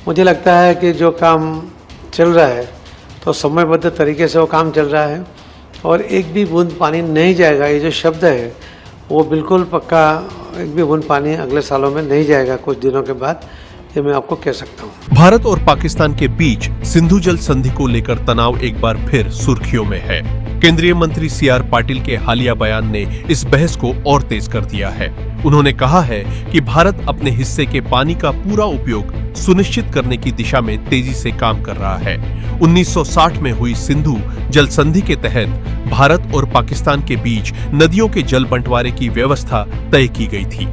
मुझे लगता है कि जो काम चल रहा है तो समयबद्ध तरीके से वो काम चल रहा है और एक भी बूंद पानी नहीं जाएगा, ये जो शब्द है वो बिल्कुल पक्का, एक भी बूंद पानी अगले सालों में नहीं जाएगा कुछ दिनों के बाद, ये मैं आपको कह सकता हूँ। भारत और पाकिस्तान के बीच सिंधु जल संधि को लेकर तनाव एक बार फिर सुर्खियों में है। केंद्रीय मंत्री सीआर पाटिल के हालिया बयान ने इस बहस को और तेज कर दिया है। उन्होंने कहा है कि भारत अपने हिस्से के पानी का पूरा उपयोग सुनिश्चित करने की दिशा में तेजी से काम कर रहा है। 1960 में हुई सिंधु जल संधि के तहत भारत और पाकिस्तान के बीच नदियों के जल बंटवारे की व्यवस्था तय की गई थी।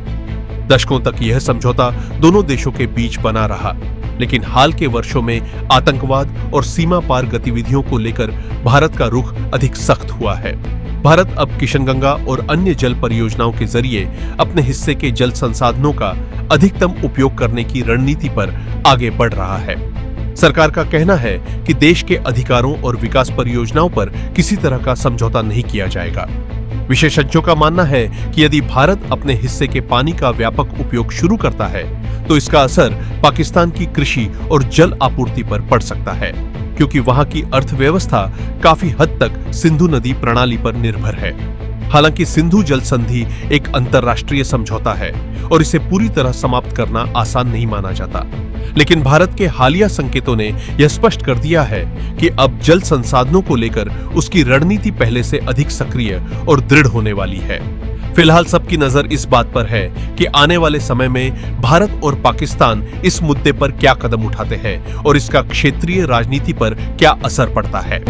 दशकों तक यह समझौता दोनों देशों के बीच बना रहा, लेकिन हाल के वर्षों में आतंकवाद और सीमा पार गतिविधियों को लेकर भारत का रुख अधिक सख्त हुआ है। भारत अब किशनगंगा और अन्य जल परियोजनाओं के जरिए अपने हिस्से के जल संसाधनों का अधिकतम उपयोग करने की रणनीति पर आगे बढ़ रहा है। सरकार का कहना है कि देश के अधिकारों और विकास परियोजनाओं पर किसी तरह का समझौता नहीं किया जाएगा। विशेषज्ञों का मानना है कि यदि भारत अपने हिस्से के पानी का व्यापक उपयोग शुरू करता है तो इसका असर पाकिस्तान की कृषि और जल आपूर्ति पर पड़ सकता है, क्योंकि वहां की अर्थव्यवस्था काफी हद तक सिंधु नदी प्रणाली पर निर्भर है। हालांकि सिंधु जल संधि एक अंतर्राष्ट्रीय समझौता है और इसे पूरी तरह समाप्त करना आसान नहीं माना जाता, लेकिन भारत के हालिया संकेतों ने यह स्पष्ट कर दिया है कि अब जल संसाधनों को लेकर उसकी रणनीति पहले से अधिक सक्रिय और दृढ़ होने वाली है। फिलहाल सबकी नजर इस बात पर है कि आने वाले समय में भारत और पाकिस्तान इस मुद्दे पर क्या कदम उठाते हैं और इसका क्षेत्रीय राजनीति पर क्या असर पड़ता है।